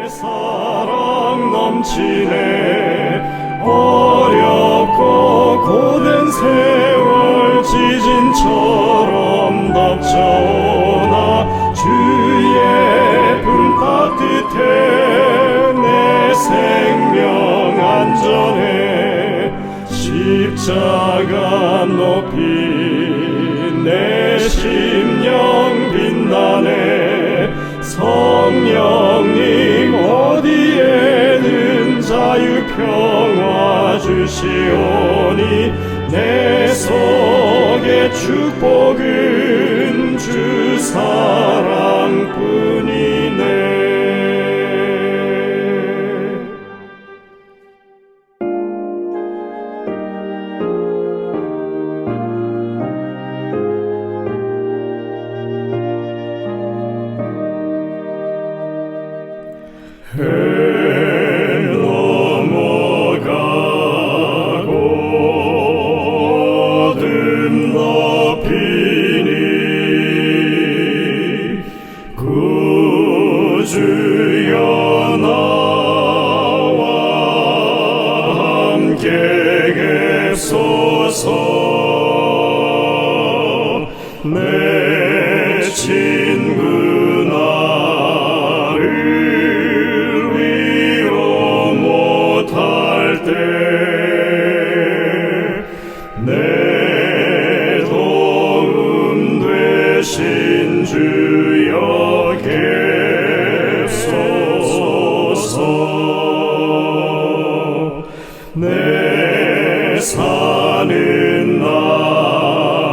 사랑 넘치네. 어렵고 고된 세월 지진처럼 덮쳐오나 주의 품 따뜻해 내 생명 안전해. 십자가 높이 내 심령 빛나네. 성령님 어디에든 자유평화 주시오니 내 속의 축복은 주 사랑뿐이네. 해 넘어가고 어둠 덮이니 구주여 나와 함께 계소서. 내 친구 내 도움 되신 주여 계소서. 내 사는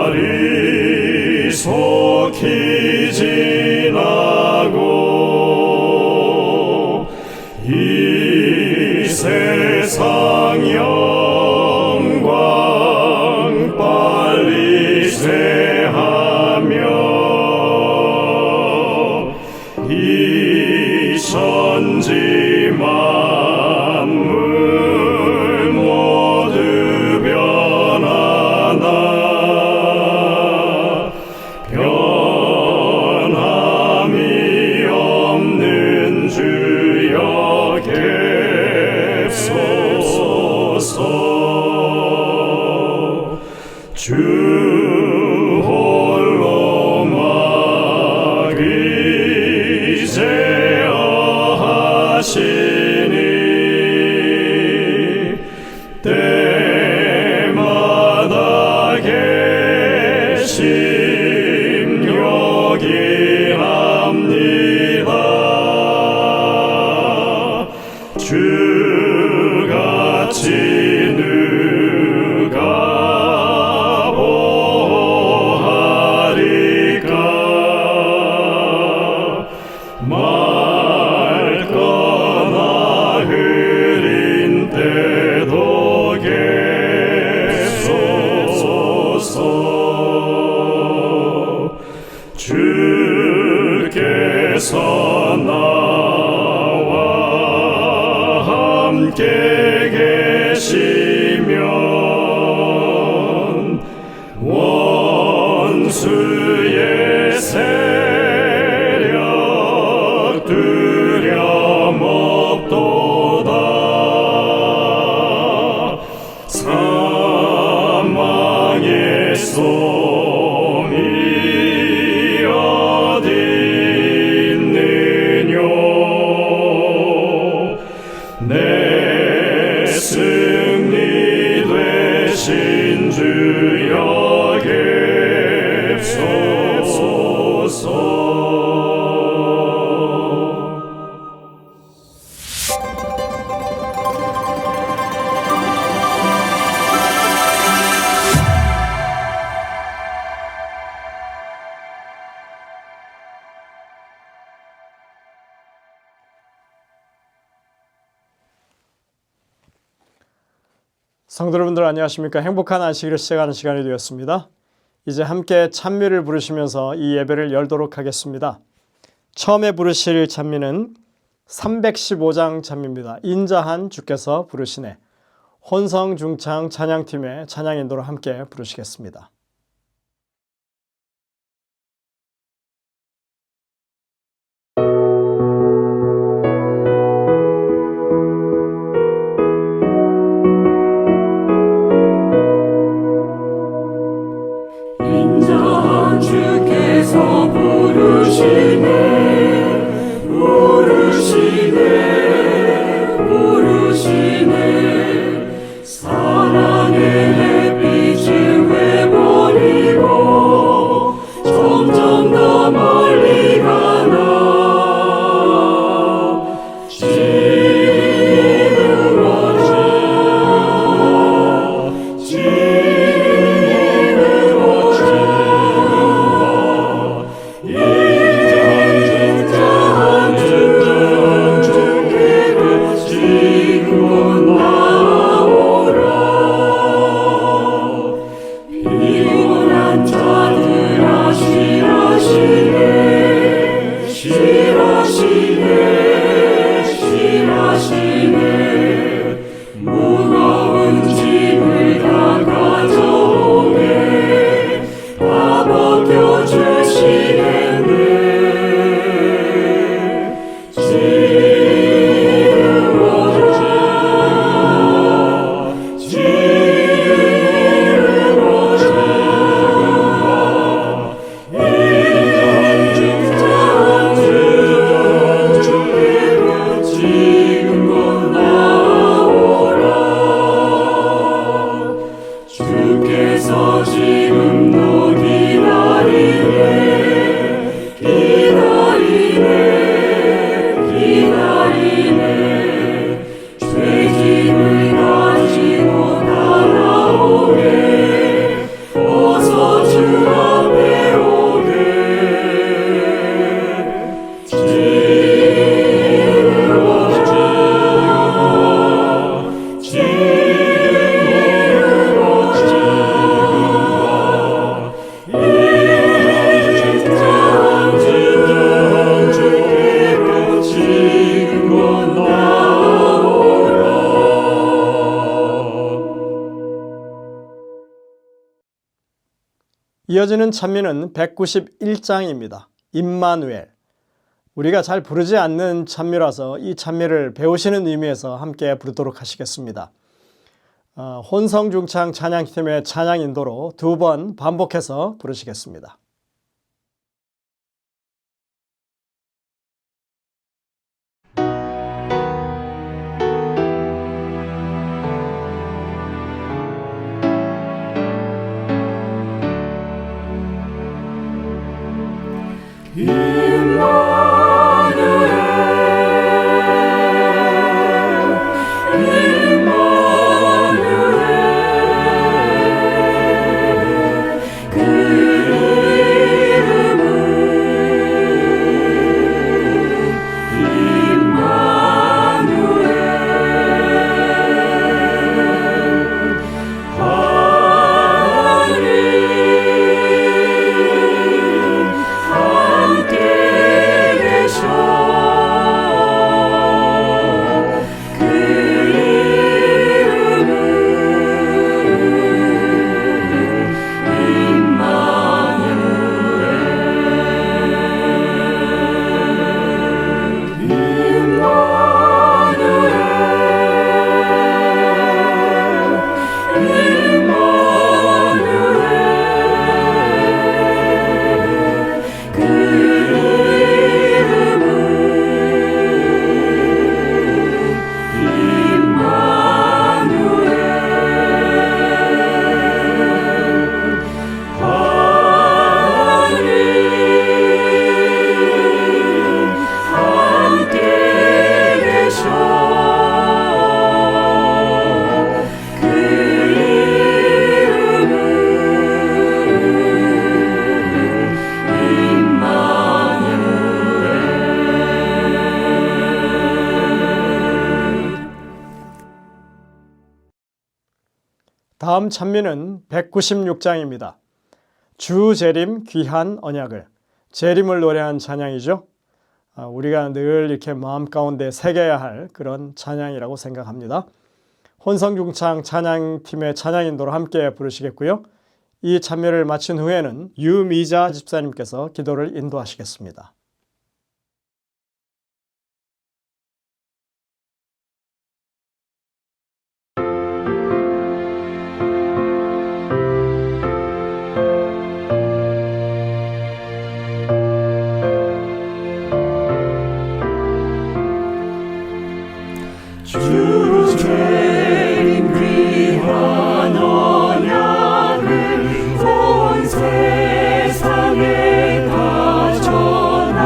날이 속히 지나고 이 세상 영광 빨리 새하며 이 천지 만물 모두 변하나 변함이 없는 주여 계소서. 주 홀로 막이제어하시니 때마다 계심 요기합니다. 주같이 누가 보하리까. 맑거나 흐린 때도 계소서. 주께서 나와 함께 계시면 원수의 세력 두려움 없도다. 사망의 솜이 어디 있느뇨. 내 승리 되신 주여 계소서. 성도 여러분들 안녕하십니까? 행복한 안식일을 시작하는 시간이 되었습니다. 이제 함께 찬미를 부르시면서 이 예배를 열도록 하겠습니다. 처음에 부르실 찬미는 315장 찬미입니다. 인자한 주께서 부르시네. 혼성 중창 찬양팀의 찬양 인도로 함께 부르시겠습니다. 주께서 지금도 기다리네 기다리네 죄짐을 가지고 따라오게 어서 주 앞에 오게 이어지는 찬미는 191장입니다. 임마누엘. 우리가 잘 부르지 않는 찬미라서 이 찬미를 배우시는 의미에서 함께 부르도록 하시겠습니다. 혼성중창 찬양팀의 찬양 인도로 2번 반복해서 부르시겠습니다. 다음 찬미는 196장입니다. 주 재림 귀한 언약을, 재림을 노래한 찬양이죠. 우리가 늘 이렇게 마음 가운데 새겨야 할 그런 찬양이라고 생각합니다. 혼성중창 찬양팀의 찬양 인도로 함께 부르시겠고요. 이 찬미를 마친 후에는 유미자 집사님께서 기도를 인도하시겠습니다. 주 재림 귀한 언약을 온 세상에 다 전하라.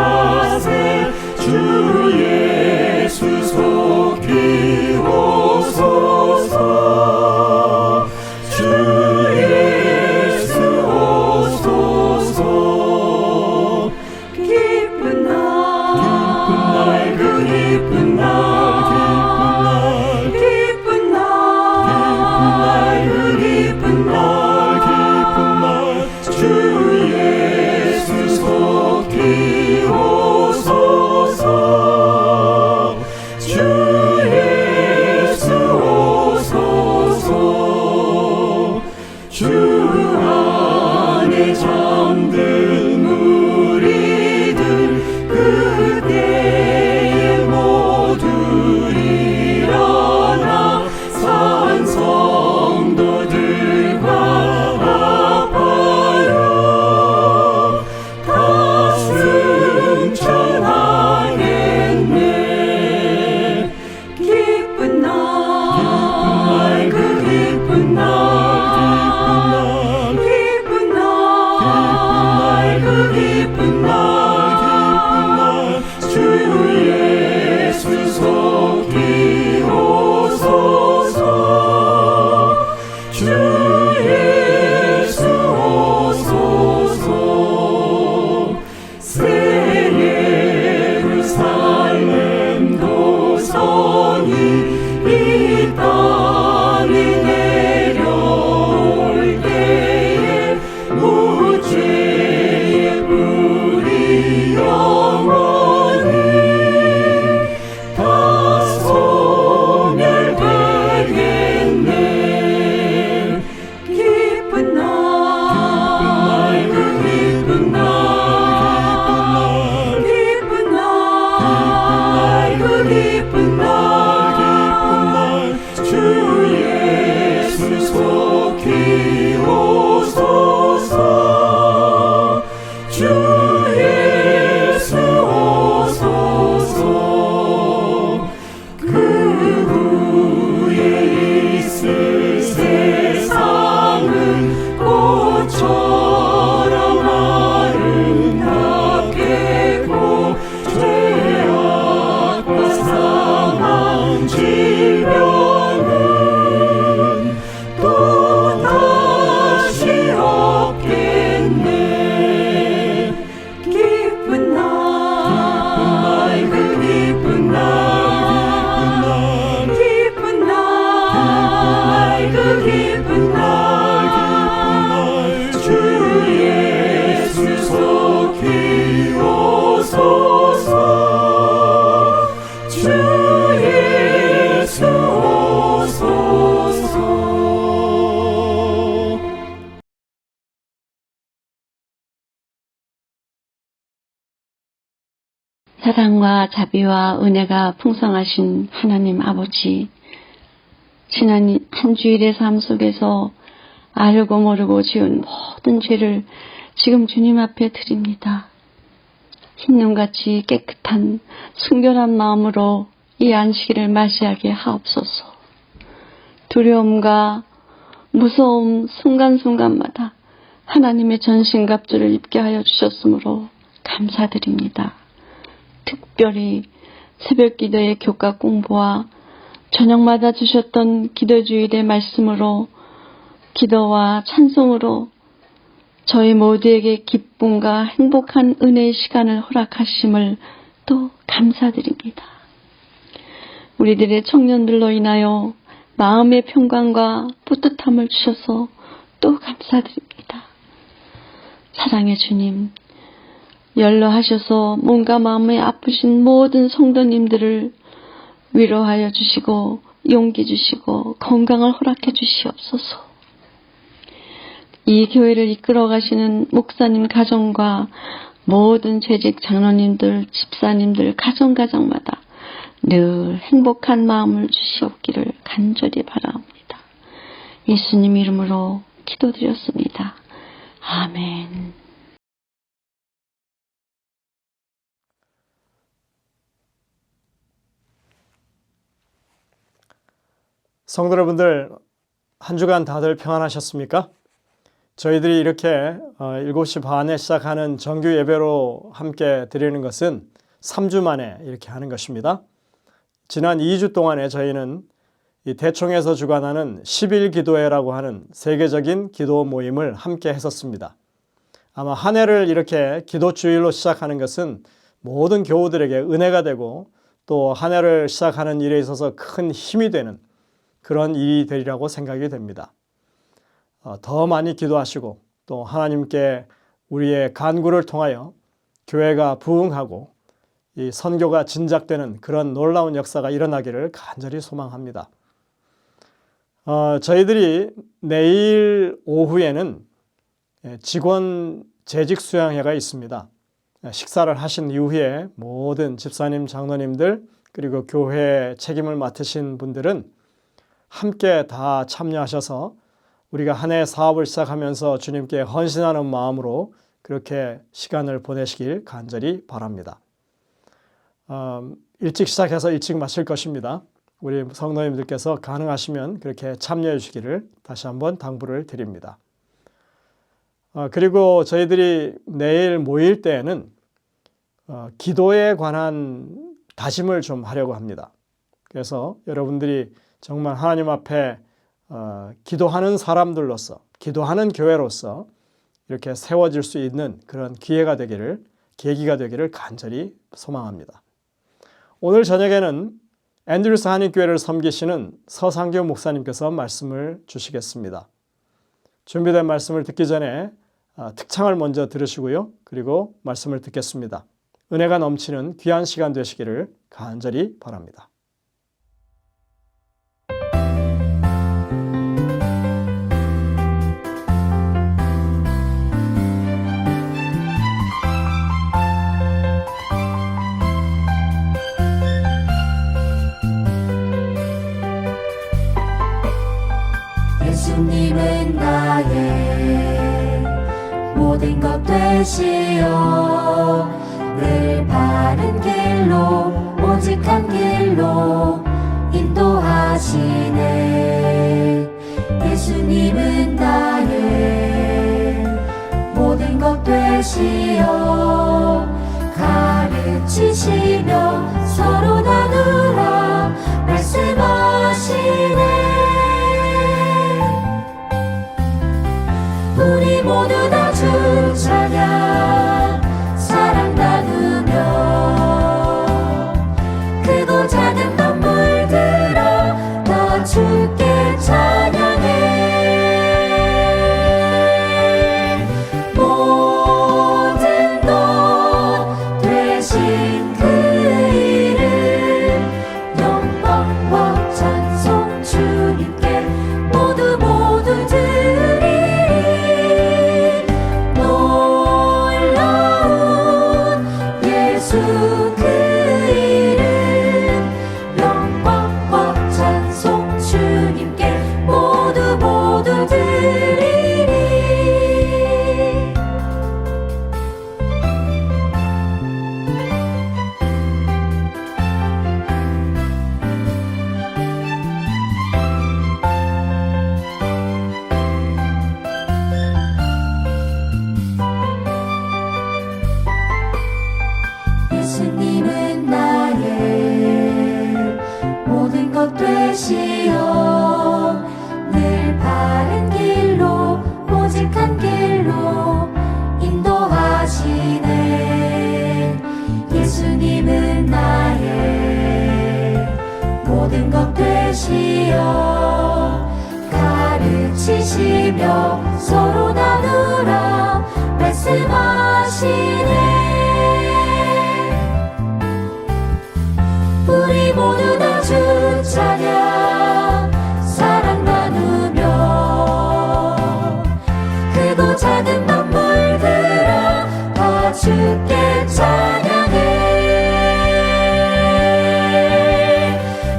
질병은 또 다시 없겠네. 기쁜 날, 그 기쁜 날, 기쁜 날, 그 기쁜 날, 주 예수 속히 오소서, 주 예수 오소서. 사랑과 자비와 은혜가 풍성하신 하나님 아버지, 지난 한 주일의 삶 속에서 알고 모르고 지은 모든 죄를 지금 주님 앞에 드립니다. 흰눈같이 깨끗한 순결한 마음으로 이 안식일을 맞이하게 하옵소서. 두려움과 무서움 순간순간마다 하나님의 전신갑주를 입게 하여 주셨으므로 감사드립니다. 특별히 새벽기도의 교과 공부와 저녁마다 주셨던 기도주일의 말씀으로 기도와 찬송으로 저희 모두에게 기쁨과 행복한 은혜의 시간을 허락하심을 또 감사드립니다. 우리들의 청년들로 인하여 마음의 평강과 뿌듯함을 주셔서 또 감사드립니다. 사랑의 주님, 연로하셔서 몸과 마음이 아프신 모든 성도님들을 위로하여 주시고 용기 주시고 건강을 허락해 주시옵소서. 이 교회를 이끌어 가시는 목사님 가정과 모든 재직 장로님들, 집사님들 가정가정마다 늘 행복한 마음을 주시옵기를 간절히 바라옵니다. 예수님 이름으로 기도드렸습니다. 아멘. 성도 여러분들, 한 주간 다들 평안하셨습니까? 저희들이 이렇게 7시 반에 시작하는 정규 예배로 함께 드리는 것은 3주 만에 이렇게 하는 것입니다. 지난 2주 동안에 저희는 이 대총에서 주관하는 10일 기도회라고 하는 세계적인 기도 모임을 함께 했었습니다. 아마 한 해를 이렇게 기도주일로 시작하는 것은 모든 교우들에게 은혜가 되고 또 한 해를 시작하는 일에 있어서 큰 힘이 되는 그런 일이 되리라고 생각이 됩니다. 더 많이 기도하시고 또 하나님께 우리의 간구를 통하여 교회가 부흥하고 이 선교가 진작되는 그런 놀라운 역사가 일어나기를 간절히 소망합니다. 저희들이 내일 오후에는 직원 재직 수양회가 있습니다. 식사를 하신 이후에 모든 집사님, 장로님들 그리고 교회 책임을 맡으신 분들은 함께 다 참여하셔서 우리가 한 해 사업을 시작하면서 주님께 헌신하는 마음으로 그렇게 시간을 보내시길 간절히 바랍니다. 일찍 시작해서 일찍 마칠 것입니다. 우리 성도님들께서 가능하시면 그렇게 참여해 주시기를 다시 한번 당부를 드립니다. 그리고 저희들이 내일 모일 때에는 기도에 관한 다짐을 좀 하려고 합니다. 그래서 여러분들이 정말 하나님 앞에 기도하는 사람들로서, 기도하는 교회로서 이렇게 세워질 수 있는 그런 기회가 되기를, 계기가 되기를 간절히 소망합니다. 오늘 저녁에는 앤드루스 한인교회를 섬기시는 서상교 목사님께서 말씀을 주시겠습니다. 준비된 말씀을 듣기 전에 특창을 먼저 들으시고요. 그리고 말씀을 듣겠습니다. 은혜가 넘치는 귀한 시간 되시기를 간절히 바랍니다. 예수님은 나의 모든 것 되시어 늘 바른 길로 오직 한 길로 인도하시네. 예수님은 나의 모든 것 되시어 가르치시며 서로 나누라 말씀 되시어 늘 바른 길로 오직 한 길로 인도하시네. 예수님은 나의 모든 것 되시어 가르치시며 서로 나누라 말씀하시네. 우리 모두 다 주 찬양 사랑 나누며 크고 작은 만물들아 다 주께 찬양해.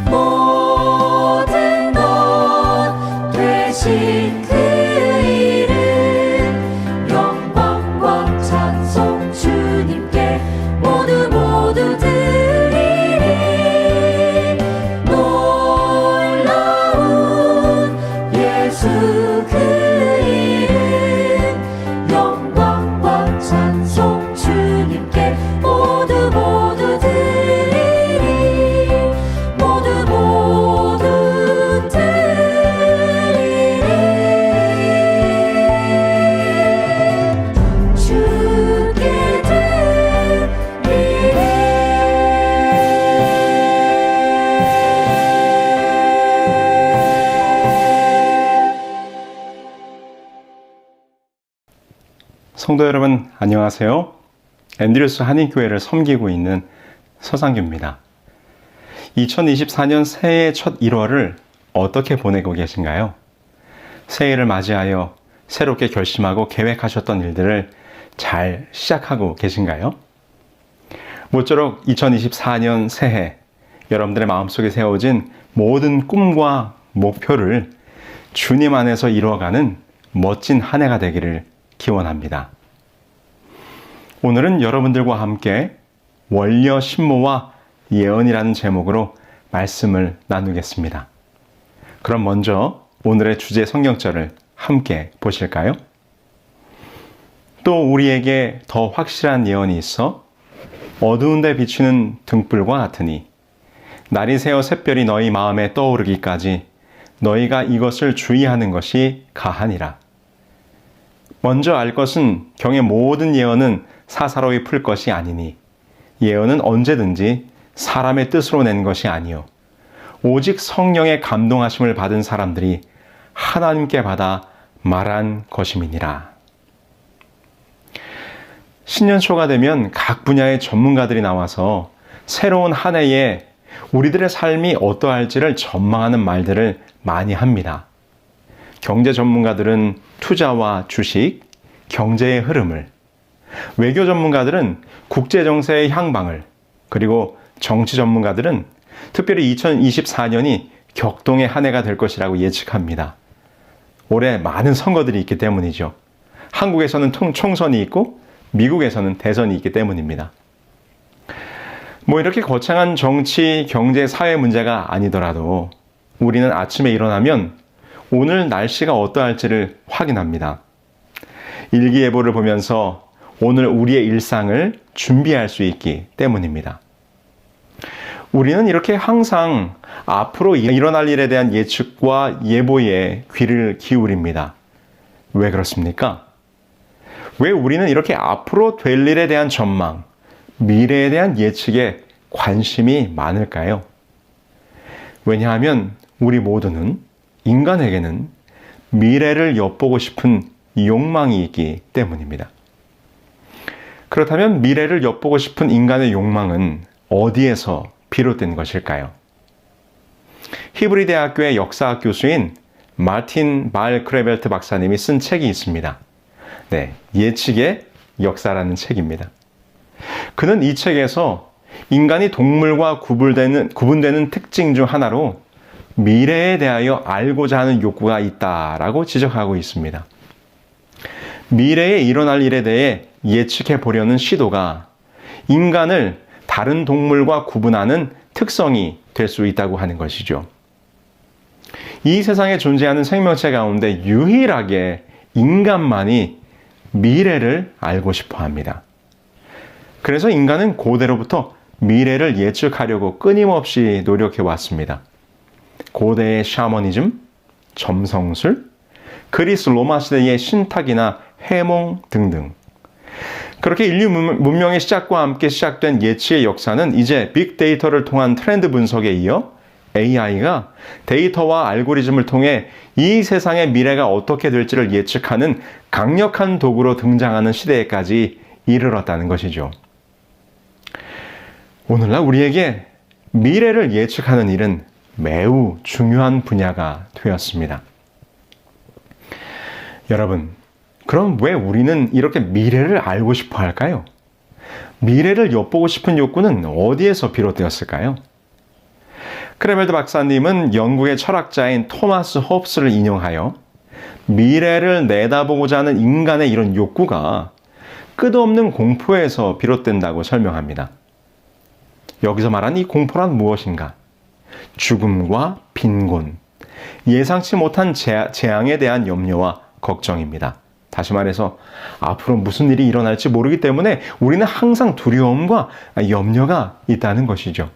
모든 것 되신 그 이름 영광과 찬송 주님께 모두 드리리. 놀라운 예수 그 이름 영광과 찬송 주님께 모두 드리리. 모두 드리리. 주께 성도 여러분 안녕하세요. 앤드류스 한인교회를 섬기고 있는 서상규입니다. 2024년 새해 첫 1월을 어떻게 보내고 계신가요? 새해를 맞이하여 새롭게 결심하고 계획하셨던 일들을 잘 시작하고 계신가요? 모쪼록 2024년 새해 여러분들의 마음속에 세워진 모든 꿈과 목표를 주님 안에서 이루어가는 멋진 한 해가 되기를 기원합니다. 오늘은 여러분들과 함께 원려 신모와 예언이라는 제목으로 말씀을 나누겠습니다. 그럼 먼저 오늘의 주제 성경절을 함께 보실까요? 또 우리에게 더 확실한 예언이 있어 어두운 데 비추는 등불과 같으니 날이 새어 샛별이 너희 마음에 떠오르기까지 너희가 이것을 주의하는 것이 가하니라. 먼저 알 것은 경의 모든 예언은 사사로이 풀 것이 아니니 예언은 언제든지 사람의 뜻으로 낸 것이 아니요 오직 성령의 감동하심을 받은 사람들이 하나님께 받아 말한 것임이니라. 신년 초가 되면 각 분야의 전문가들이 나와서 새로운 한 해에 우리들의 삶이 어떠할지를 전망하는 말들을 많이 합니다. 경제 전문가들은 투자와 주식, 경제의 흐름을, 외교 전문가들은 국제 정세의 향방을, 그리고 정치 전문가들은 특별히 2024년이 격동의 한 해가 될 것이라고 예측합니다. 올해 많은 선거들이 있기 때문이죠. 한국에서는 총선이 있고 미국에서는 대선이 있기 때문입니다. 이렇게 거창한 정치, 경제, 사회 문제가 아니더라도 우리는 아침에 일어나면 오늘 날씨가 어떠할지를 확인합니다. 일기예보를 보면서 오늘 우리의 일상을 준비할 수 있기 때문입니다. 우리는 이렇게 항상 앞으로 일어날 일에 대한 예측과 예보에 귀를 기울입니다. 왜 그렇습니까? 왜 우리는 이렇게 앞으로 될 일에 대한 전망, 미래에 대한 예측에 관심이 많을까요? 왜냐하면 우리 모두는, 인간에게는 미래를 엿보고 싶은 욕망이 있기 때문입니다. 그렇다면 미래를 엿보고 싶은 인간의 욕망은 어디에서 비롯된 것일까요? 히브리 대학교의 역사학 교수인 마틴 발 크레벨트 박사님이 쓴 책이 있습니다. 네, 예측의 역사라는 책입니다. 그는 이 책에서 인간이 동물과 구분되는 특징 중 하나로 미래에 대하여 알고자 하는 욕구가 있다라고 지적하고 있습니다. 미래에 일어날 일에 대해 예측해 보려는 시도가 인간을 다른 동물과 구분하는 특성이 될 수 있다고 하는 것이죠. 이 세상에 존재하는 생명체 가운데 유일하게 인간만이 미래를 알고 싶어 합니다. 그래서 인간은 고대로부터 미래를 예측하려고 끊임없이 노력해 왔습니다. 고대의 샤머니즘, 점성술, 그리스 로마 시대의 신탁이나 해몽 등등. 그렇게 인류 문명의 시작과 함께 시작된 예치의 역사는 이제 빅데이터를 통한 트렌드 분석에 이어 AI가 데이터와 알고리즘을 통해 이 세상의 미래가 어떻게 될지를 예측하는 강력한 도구로 등장하는 시대에까지 이르렀다는 것이죠. 오늘날 우리에게 미래를 예측하는 일은 매우 중요한 분야가 되었습니다. 여러분, 그럼 왜 우리는 이렇게 미래를 알고 싶어 할까요? 미래를 엿보고 싶은 욕구는 어디에서 비롯되었을까요? 크레벨트 박사님은 영국의 철학자인 토마스 홉스를 인용하여 미래를 내다보고자 하는 인간의 이런 욕구가 끝없는 공포에서 비롯된다고 설명합니다. 여기서 말한 이 공포란 무엇인가? 죽음과 빈곤, 예상치 못한 재앙에 대한 염려와 걱정입니다. 다시 말해서 앞으로 무슨 일이 일어날지 모르기 때문에 우리는 항상 두려움과 염려가 있다는 것이죠.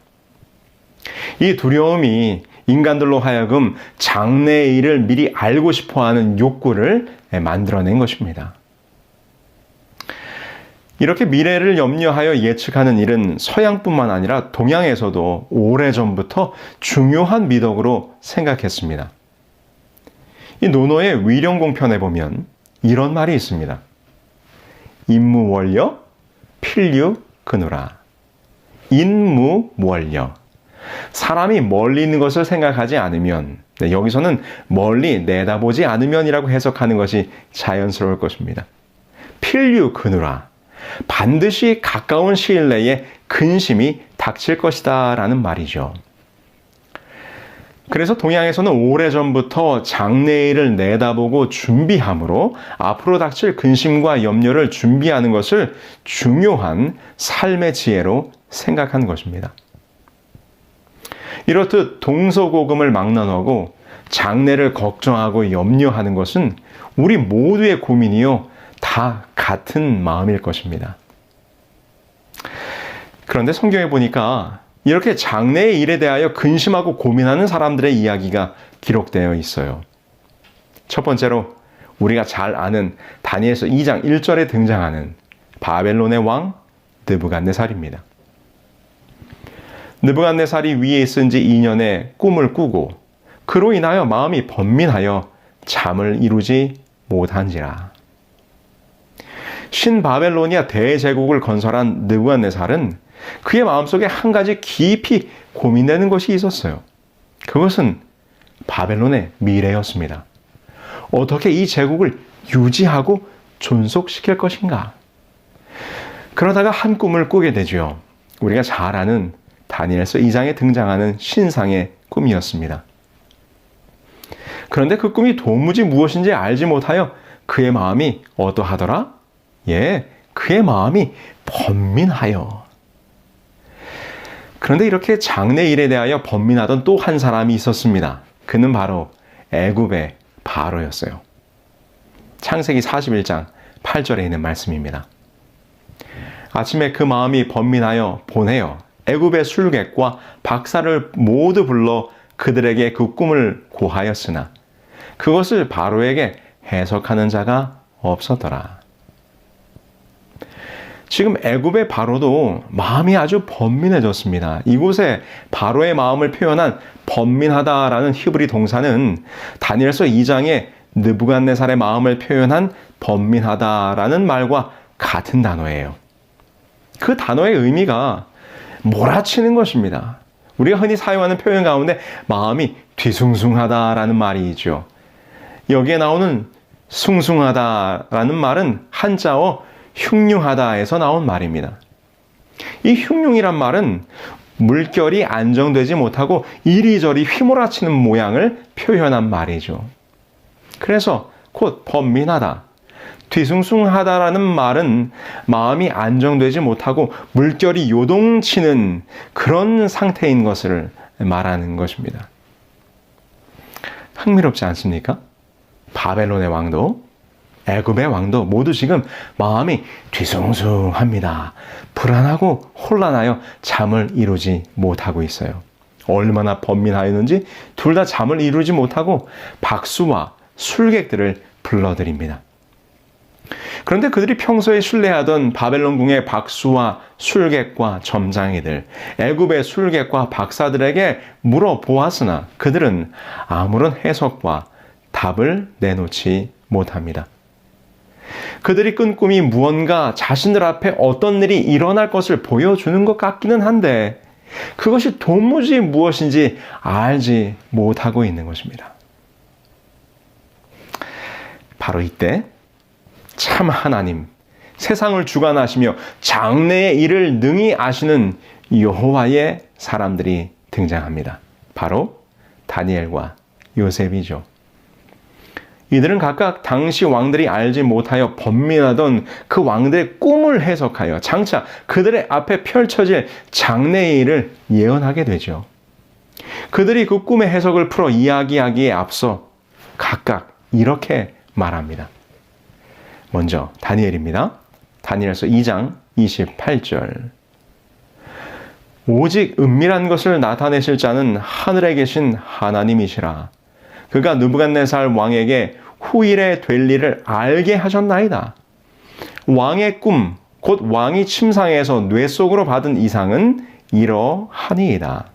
이 두려움이 인간들로 하여금 장래의 일을 미리 알고 싶어하는 욕구를 만들어낸 것입니다. 이렇게 미래를 염려하여 예측하는 일은 서양뿐만 아니라 동양에서도 오래전부터 중요한 미덕으로 생각했습니다. 이 논어의 위령공편에 보면 이런 말이 있습니다. 인무월려 필류근우라. 인무월려. 사람이 멀리 있는 것을 생각하지 않으면, 여기서는 멀리 내다보지 않으면이라고 해석하는 것이 자연스러울 것입니다. 필류근우라. 반드시 가까운 시일 내에 근심이 닥칠 것이다 라는 말이죠. 그래서 동양에서는 오래전부터 장래일을 내다보고 준비함으로 앞으로 닥칠 근심과 염려를 준비하는 것을 중요한 삶의 지혜로 생각한 것입니다. 이렇듯 동서고금을 막론하고 장래를 걱정하고 염려하는 것은 우리 모두의 고민이요, 다 같은 마음일 것입니다. 그런데 성경에 보니까 이렇게 장래의 일에 대하여 근심하고 고민하는 사람들의 이야기가 기록되어 있어요. 첫 번째로 우리가 잘 아는 다니엘서 2장 1절에 등장하는 바벨론의 왕 느부갓네살입니다. 느부갓네살이 위에 있은 지 2년의 꿈을 꾸고 그로 인하여 마음이 번민하여 잠을 이루지 못한지라. 신바벨로니아 대제국을 건설한 느부갓네살은 그의 마음속에 한 가지 깊이 고민되는 것이 있었어요. 그것은 바벨론의 미래였습니다. 어떻게 이 제국을 유지하고 존속시킬 것인가? 그러다가 한 꿈을 꾸게 되죠. 우리가 잘 아는 다니엘서 2장에 등장하는 신상의 꿈이었습니다. 그런데 그 꿈이 도무지 무엇인지 알지 못하여 그의 마음이 어떠하더라? 그의 마음이 번민하여. 그런데 이렇게 장래 일에 대하여 번민하던 또 한 사람이 있었습니다. 그는 바로 애굽의 바로였어요. 창세기 41장 8절에 있는 말씀입니다. 아침에 그 마음이 번민하여 보내어 애굽의 술객과 박사를 모두 불러 그들에게 그 꿈을 고하였으나 그것을 바로에게 해석하는 자가 없었더라. 지금 애굽의 바로도 마음이 아주 번민해졌습니다. 이곳에 바로의 마음을 표현한 번민하다라는 히브리 동사는 다니엘서 2장에 느부갓네살의 마음을 표현한 번민하다라는 말과 같은 단어예요. 그 단어의 의미가 몰아치는 것입니다. 우리가 흔히 사용하는 표현 가운데 마음이 뒤숭숭하다라는 말이 있죠. 여기에 나오는 숭숭하다라는 말은 한자어 흉흉하다에서 나온 말입니다. 이 흉흉이란 말은 물결이 안정되지 못하고 이리저리 휘몰아치는 모양을 표현한 말이죠. 그래서 곧 번민하다, 뒤숭숭하다라는 말은 마음이 안정되지 못하고 물결이 요동치는 그런 상태인 것을 말하는 것입니다. 흥미롭지 않습니까? 바벨론의 왕도 애굽의 왕도 모두 지금 마음이 뒤숭숭합니다. 불안하고 혼란하여 잠을 이루지 못하고 있어요. 얼마나 번민하였는지 둘 다 잠을 이루지 못하고 박수와 술객들을 불러들입니다. 그런데 그들이 평소에 신뢰하던 바벨론 궁의 박수와 술객과 점장이들, 애굽의 술객과 박사들에게 물어보았으나 그들은 아무런 해석과 답을 내놓지 못합니다. 그들이 꾼 꿈이 무언가 자신들 앞에 어떤 일이 일어날 것을 보여주는 것 같기는 한데 그것이 도무지 무엇인지 알지 못하고 있는 것입니다. 바로 이때 참 하나님, 세상을 주관하시며 장래의 일을 능히 아시는 여호와의 사람들이 등장합니다. 바로 다니엘과 요셉이죠. 이들은 각각 당시 왕들이 알지 못하여 번민하던 그 왕들의 꿈을 해석하여 장차 그들의 앞에 펼쳐질 장래의 일을 예언하게 되죠. 그들이 그 꿈의 해석을 풀어 이야기하기에 앞서 각각 이렇게 말합니다. 먼저 다니엘입니다. 다니엘서 2장 28절. 오직 은밀한 것을 나타내실 자는 하늘에 계신 하나님이시라. 그가 느부갓네살 왕에게 후일에 될 일을 알게 하셨나이다. 왕의 꿈, 곧 왕이 침상에서 뇌 속으로 받은 이상은 이러하니이다.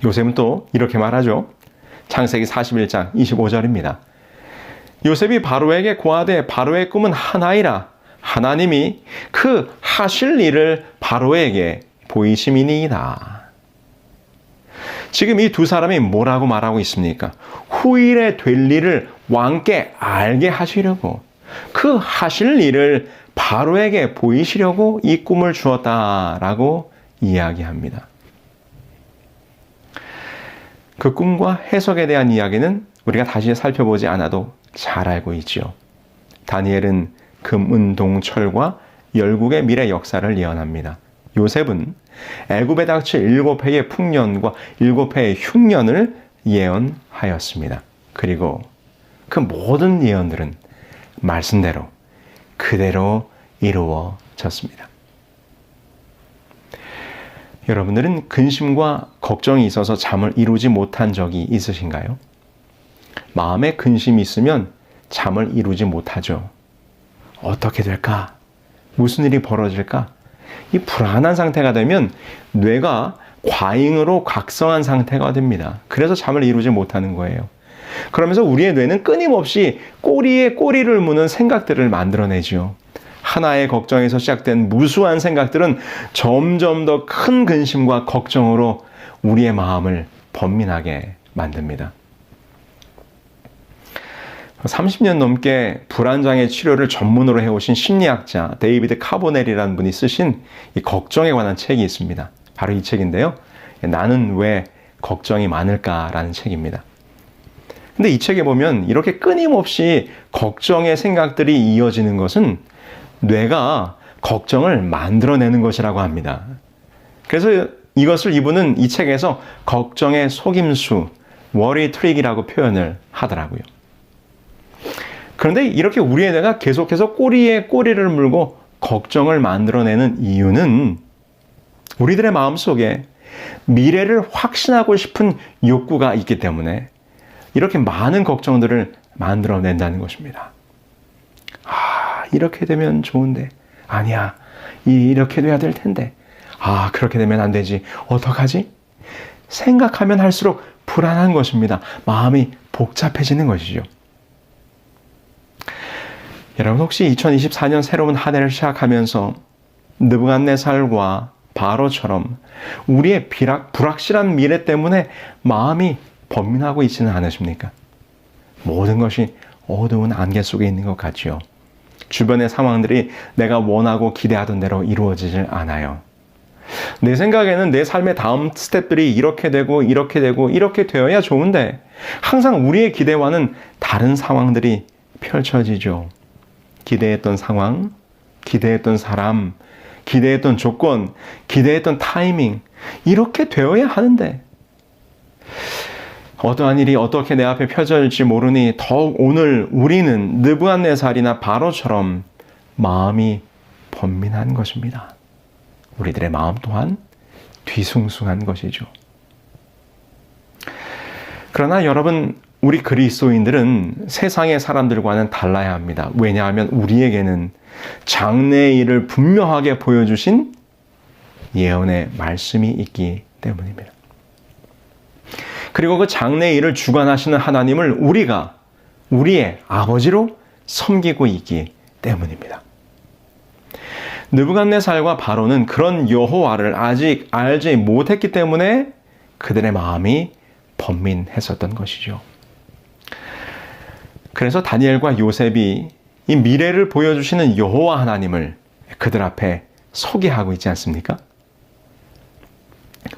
요셉은 또 이렇게 말하죠. 창세기 41장 25절입니다. 요셉이 바로에게 고하되 바로의 꿈은 하나이라. 하나님이 그 하실 일을 바로에게 보이심이니이다. 지금 이 두 사람이 뭐라고 말하고 있습니까? 후일에 될 일을 왕께 알게 하시려고, 그 하실 일을 바로에게 보이시려고 이 꿈을 주었다라고 이야기합니다. 그 꿈과 해석에 대한 이야기는 우리가 다시 살펴보지 않아도 잘 알고 있죠. 다니엘은 금, 은, 동, 철과 열국의 미래 역사를 예언합니다. 요셉은 애굽에 닥칠 7해의 풍년과 7해의 흉년을 예언하였습니다. 그리고 그 모든 예언들은 말씀대로 그대로 이루어졌습니다. 여러분들은 근심과 걱정이 있어서 잠을 이루지 못한 적이 있으신가요? 마음에 근심이 있으면 잠을 이루지 못하죠. 어떻게 될까? 무슨 일이 벌어질까? 이 불안한 상태가 되면 뇌가 과잉으로 각성한 상태가 됩니다. 그래서 잠을 이루지 못하는 거예요. 그러면서 우리의 뇌는 끊임없이 꼬리에 꼬리를 무는 생각들을 만들어내죠. 하나의 걱정에서 시작된 무수한 생각들은 점점 더 큰 근심과 걱정으로 우리의 마음을 번민하게 만듭니다. 30년 넘게 불안장애 치료를 전문으로 해오신 심리학자 데이비드 카보넬이라는 분이 쓰신 이 걱정에 관한 책이 있습니다. 바로 이 책인데요. 나는 왜 걱정이 많을까라는 책입니다. 근데 이 책에 보면 이렇게 끊임없이 걱정의 생각들이 이어지는 것은 뇌가 걱정을 만들어내는 것이라고 합니다. 그래서 이것을 이분은 이 책에서 걱정의 속임수, worry trick이라고 표현을 하더라고요. 그런데 이렇게 우리의 뇌가 계속해서 꼬리에 꼬리를 물고 걱정을 만들어내는 이유는 우리들의 마음속에 미래를 확신하고 싶은 욕구가 있기 때문에 이렇게 많은 걱정들을 만들어낸다는 것입니다. 이렇게 되면 좋은데, 아니야, 이렇게 돼야 될 텐데, 그렇게 되면 안 되지, 어떡하지? 생각하면 할수록 불안한 것입니다. 마음이 복잡해지는 것이죠. 여러분 혹시 2024년 새로운 한 해를 시작하면서 느부갓네살과 바로처럼 우리의 불확실한 미래 때문에 마음이 번민하고 있지는 않으십니까? 모든 것이 어두운 안개 속에 있는 것 같지요. 주변의 상황들이 내가 원하고 기대하던 대로 이루어지질 않아요. 내 생각에는 내 삶의 다음 스텝들이 이렇게 되고 이렇게 되고 이렇게 되어야 좋은데 항상 우리의 기대와는 다른 상황들이 펼쳐지죠. 기대했던 상황, 기대했던 사람, 기대했던 조건, 기대했던 타이밍, 이렇게 되어야 하는데 어떠한 일이 어떻게 내 앞에 펼쳐질지 모르니 더욱 오늘 우리는 느부갓네살이나 바로처럼 마음이 번민한 것입니다. 우리들의 마음 또한 뒤숭숭한 것이죠. 그러나 여러분, 우리 그리스도인들은 세상의 사람들과는 달라야 합니다. 왜냐하면 우리에게는 장래일을 분명하게 보여주신 예언의 말씀이 있기 때문입니다. 그리고 그 장래일을 주관하시는 하나님을 우리가 우리의 아버지로 섬기고 있기 때문입니다. 느부갓네살과 바로는 그런 여호와를 아직 알지 못했기 때문에 그들의 마음이 번민했었던 것이죠. 그래서 다니엘과 요셉이 이 미래를 보여주시는 여호와 하나님을 그들 앞에 소개하고 있지 않습니까?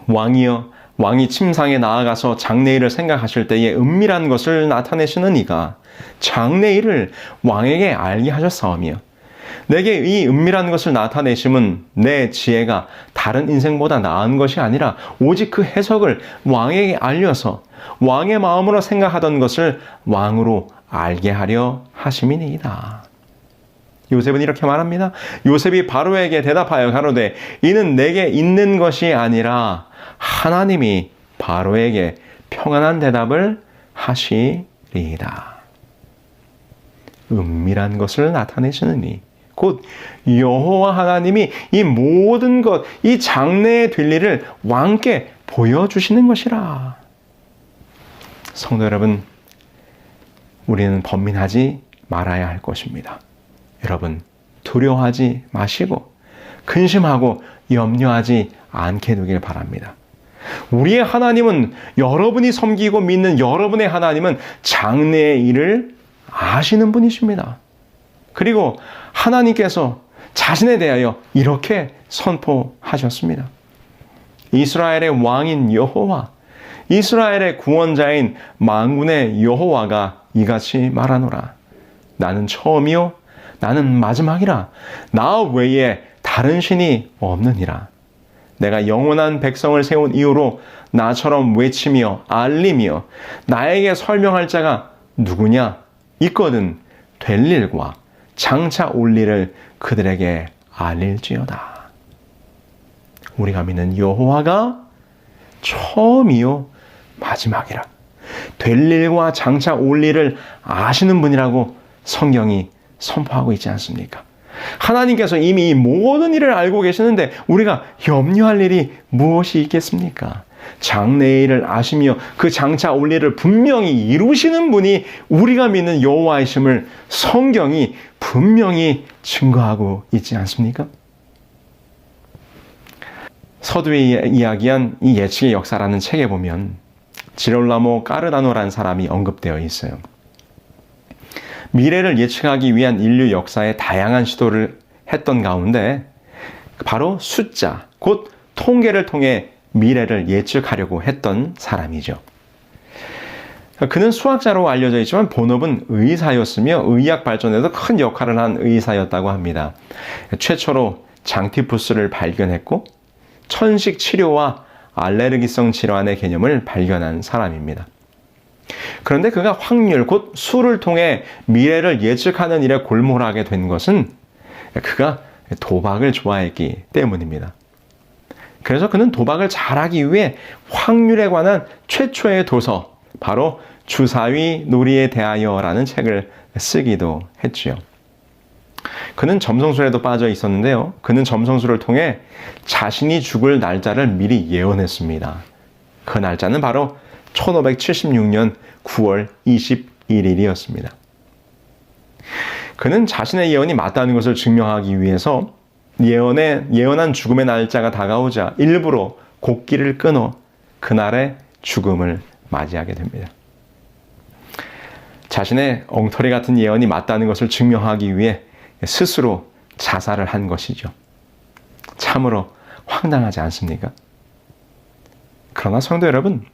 왕이 침상에 나아가서 장래일을 생각하실 때에 은밀한 것을 나타내시는 이가 장래일을 왕에게 알게 하셨사오며 내게 이 은밀한 것을 나타내심은 내 지혜가 다른 인생보다 나은 것이 아니라 오직 그 해석을 왕에게 알려서 왕의 마음으로 생각하던 것을 왕으로 알게 하려 하심이니이다. 요셉은 이렇게 말합니다. 요셉이 바로에게 대답하여 가로되 이는 내게 있는 것이 아니라 하나님이 바로에게 평안한 대답을 하시리이다. 은밀한 것을 나타내시느니 곧 여호와 하나님이 이 모든 것, 이 장래에 될 일을 왕께 보여주시는 것이라. 성도 여러분, 우리는 번민하지 말아야 할 것입니다. 여러분, 두려워하지 마시고 근심하고 염려하지 않게 되길 바랍니다. 우리의 하나님은, 여러분이 섬기고 믿는 여러분의 하나님은 장래의 일을 아시는 분이십니다. 그리고 하나님께서 자신에 대하여 이렇게 선포하셨습니다. 이스라엘의 왕인 여호와, 이스라엘의 구원자인 만군의 여호와가 이같이 말하노라. 나는 처음이요 나는 마지막이라. 나 외에 다른 신이 없느니라. 내가 영원한 백성을 세운 이후로 나처럼 외치며 알리며 나에게 설명할 자가 누구냐? 있거든 될 일과 장차 올 일을 그들에게 알릴지어다. 우리가 믿는 여호와가 처음이요 마지막이라. 될 일과 장차 올 일을 아시는 분이라고 성경이 선포하고 있지 않습니까? 하나님께서 이미 이 모든 일을 알고 계시는데 우리가 염려할 일이 무엇이 있겠습니까? 장래의 일을 아시며 그 장차 올 일을 분명히 이루시는 분이 우리가 믿는 여호와이심을 성경이 분명히 증거하고 있지 않습니까? 서두에 이야기한 이 예측의 역사라는 책에 보면 지롤라모 까르다노라는 사람이 언급되어 있어요. 미래를 예측하기 위한 인류 역사의 다양한 시도를 했던 가운데 바로 숫자, 곧 통계를 통해 미래를 예측하려고 했던 사람이죠. 그는 수학자로 알려져 있지만 본업은 의사였으며 의학 발전에도 큰 역할을 한 의사였다고 합니다. 최초로 장티푸스를 발견했고 천식 치료와 알레르기성 질환의 개념을 발견한 사람입니다. 그런데 그가 확률, 곧 수를 통해 미래를 예측하는 일에 골몰하게 된 것은 그가 도박을 좋아했기 때문입니다. 그래서 그는 도박을 잘하기 위해 확률에 관한 최초의 도서, 바로 주사위 놀이에 대하여라는 책을 쓰기도 했지요. 그는 점성술에도 빠져 있었는데요. 그는 점성술을 통해 자신이 죽을 날짜를 미리 예언했습니다. 그 날짜는 바로 1576년 9월 21일이었습니다. 그는 자신의 예언이 맞다는 것을 증명하기 위해서 예언한 죽음의 날짜가 다가오자 일부러 곡기를 끊어 그날의 죽음을 맞이하게 됩니다. 자신의 엉터리 같은 예언이 맞다는 것을 증명하기 위해 스스로 자살을 한 것이죠. 참으로 황당하지 않습니까? 그러나 성도 여러분,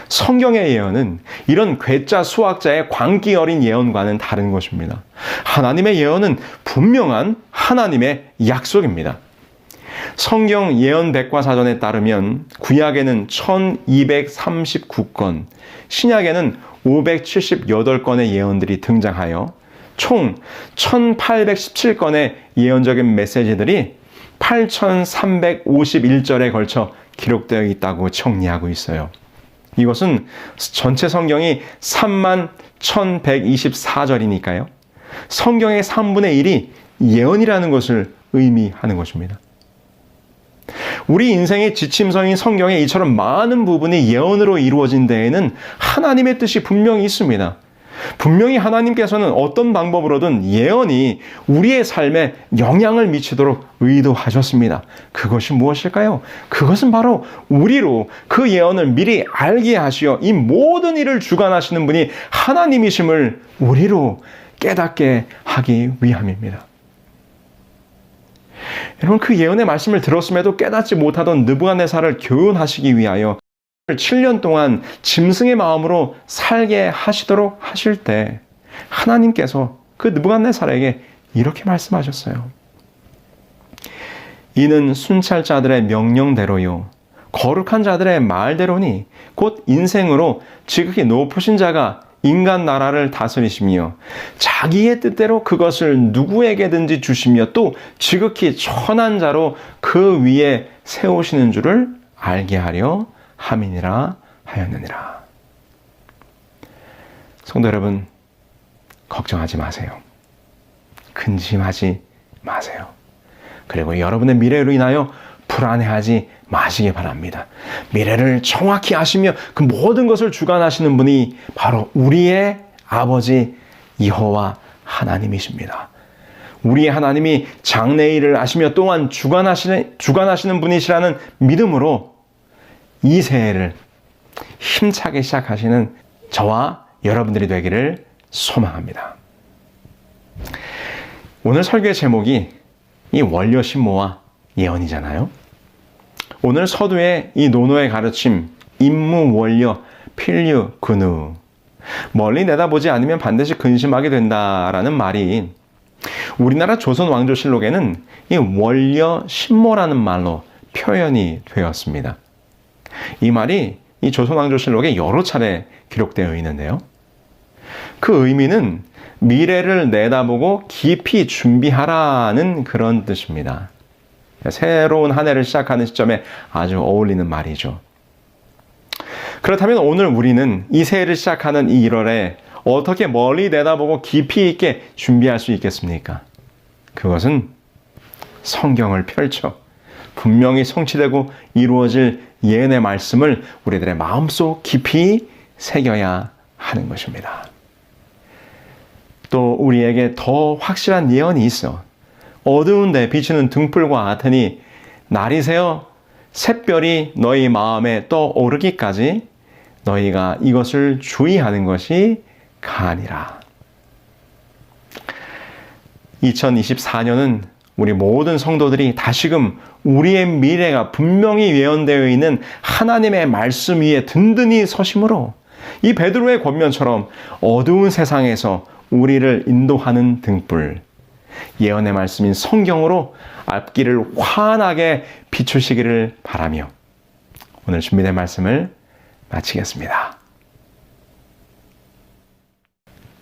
성경의 예언은 이런 괴짜 수학자의 광기 어린 예언과는 다른 것입니다. 하나님의 예언은 분명한 하나님의 약속입니다. 성경 예언 백과사전에 따르면 구약에는 1239건, 신약에는 578건의 예언들이 등장하여 총 1817건의 예언적인 메시지들이 8351절에 걸쳐 기록되어 있다고 정리하고 있어요. 이것은 전체 성경이 31,124절이니까요. 성경의 3분의 1이 예언이라는 것을 의미하는 것입니다. 우리 인생의 지침서인 성경에 이처럼 많은 부분이 예언으로 이루어진 데에는 하나님의 뜻이 분명히 있습니다. 분명히 하나님께서는 어떤 방법으로든 예언이 우리의 삶에 영향을 미치도록 의도하셨습니다. 그것이 무엇일까요? 그것은 바로 우리로 그 예언을 미리 알게 하시어 이 모든 일을 주관하시는 분이 하나님이심을 우리로 깨닫게 하기 위함입니다. 여러분, 그 예언의 말씀을 들었음에도 깨닫지 못하던 느부갓네살을 교훈하시기 위하여 7년 동안 짐승의 마음으로 살게 하시도록 하실 때 하나님께서 그 느부갓네살에게 이렇게 말씀하셨어요. 이는 순찰자들의 명령대로요 거룩한 자들의 말대로니 곧 인생으로 지극히 높으신 자가 인간 나라를 다스리시며 자기의 뜻대로 그것을 누구에게든지 주시며 또 지극히 천한 자로 그 위에 세우시는 줄을 알게 하려 함이니라 하였느니라. 성도 여러분, 걱정하지 마세요. 근심하지 마세요. 그리고 여러분의 미래로 인하여 불안해하지 마시기 바랍니다. 미래를 정확히 아시며 그 모든 것을 주관하시는 분이 바로 우리의 아버지 여호와 하나님이십니다. 우리의 하나님이 장래일을 아시며 또한 주관하시는 분이시라는 믿음으로 이 새해를 힘차게 시작하시는 저와 여러분들이 되기를 소망합니다. 오늘 설교의 제목이 이 원려신모와 예언이잖아요. 오늘 서두의 이 논어의 가르침, 임무, 원려, 필류, 근우. 멀리 내다보지 않으면 반드시 근심하게 된다라는 말이 우리나라 조선 왕조실록에는 이 원려신모라는 말로 표현이 되었습니다. 이 말이 이 조선 왕조실록에 여러 차례 기록되어 있는데요. 그 의미는 미래를 내다보고 깊이 준비하라는 그런 뜻입니다. 새로운 한 해를 시작하는 시점에 아주 어울리는 말이죠. 그렇다면 오늘 우리는 이 새해를 시작하는 이 1월에 어떻게 멀리 내다보고 깊이 있게 준비할 수 있겠습니까? 그것은 성경을 펼쳐 분명히 성취되고 이루어질 예언의 말씀을 우리들의 마음속 깊이 새겨야 하는 것입니다. 또 우리에게 더 확실한 예언이 있어. 어두운 데 비추는 등불과 같으니 날이 새어 샛별이 너희 마음에 떠오르기까지 너희가 이것을 주의하는 것이 가니라. 2024년은 우리 모든 성도들이 다시금 우리의 미래가 분명히 예언되어 있는 하나님의 말씀 위에 든든히 서심으로 이 베드로의 권면처럼 어두운 세상에서 우리를 인도하는 등불, 예언의 말씀인 성경으로 앞길을 환하게 비추시기를 바라며 오늘 준비된 말씀을 마치겠습니다.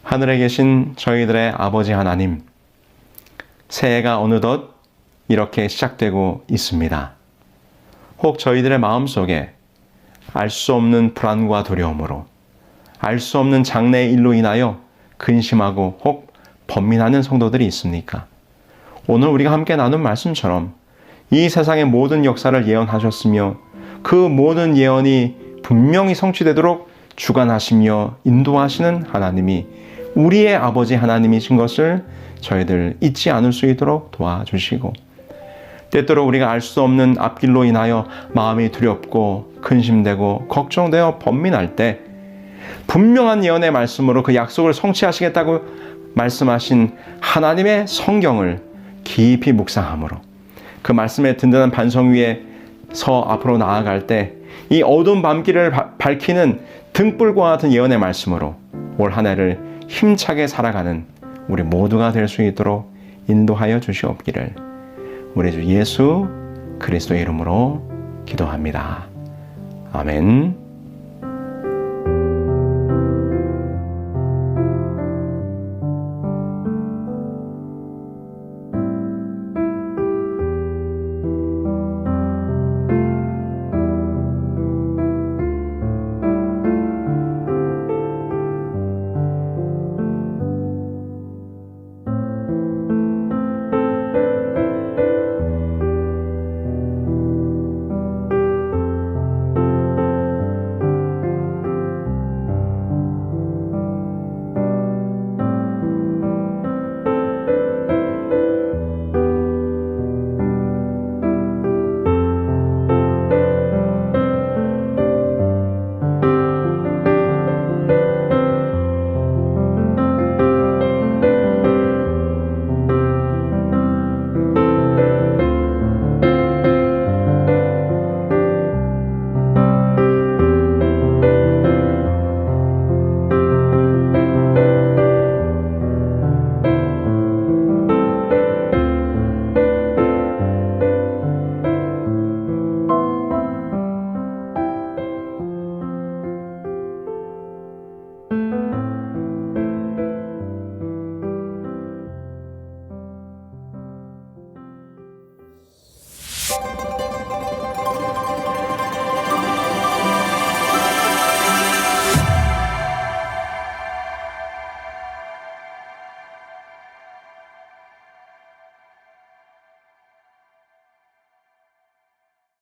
하늘에 계신 저희들의 아버지 하나님, 새해가 어느덧 이렇게 시작되고 있습니다. 혹 저희들의 마음속에 알 수 없는 불안과 두려움으로 알 수 없는 장래의 일로 인하여 근심하고 혹 번민하는 성도들이 있습니까? 오늘 우리가 함께 나눈 말씀처럼 이 세상의 모든 역사를 예언하셨으며 그 모든 예언이 분명히 성취되도록 주관하시며 인도하시는 하나님이 우리의 아버지 하나님이신 것을 저희들 잊지 않을 수 있도록 도와주시고 때때로 우리가 알 수 없는 앞길로 인하여 마음이 두렵고 근심되고 걱정되어 번민할 때 분명한 예언의 말씀으로 그 약속을 성취하시겠다고 말씀하신 하나님의 성경을 깊이 묵상함으로 그 말씀의 든든한 반성 위에 서 앞으로 나아갈 때 이 어두운 밤길을 밝히는 등불과 같은 예언의 말씀으로 올 한 해를 힘차게 살아가는 우리 모두가 될 수 있도록 인도하여 주시옵기를 우리 주 예수 그리스도의 이름으로 기도합니다. 아멘.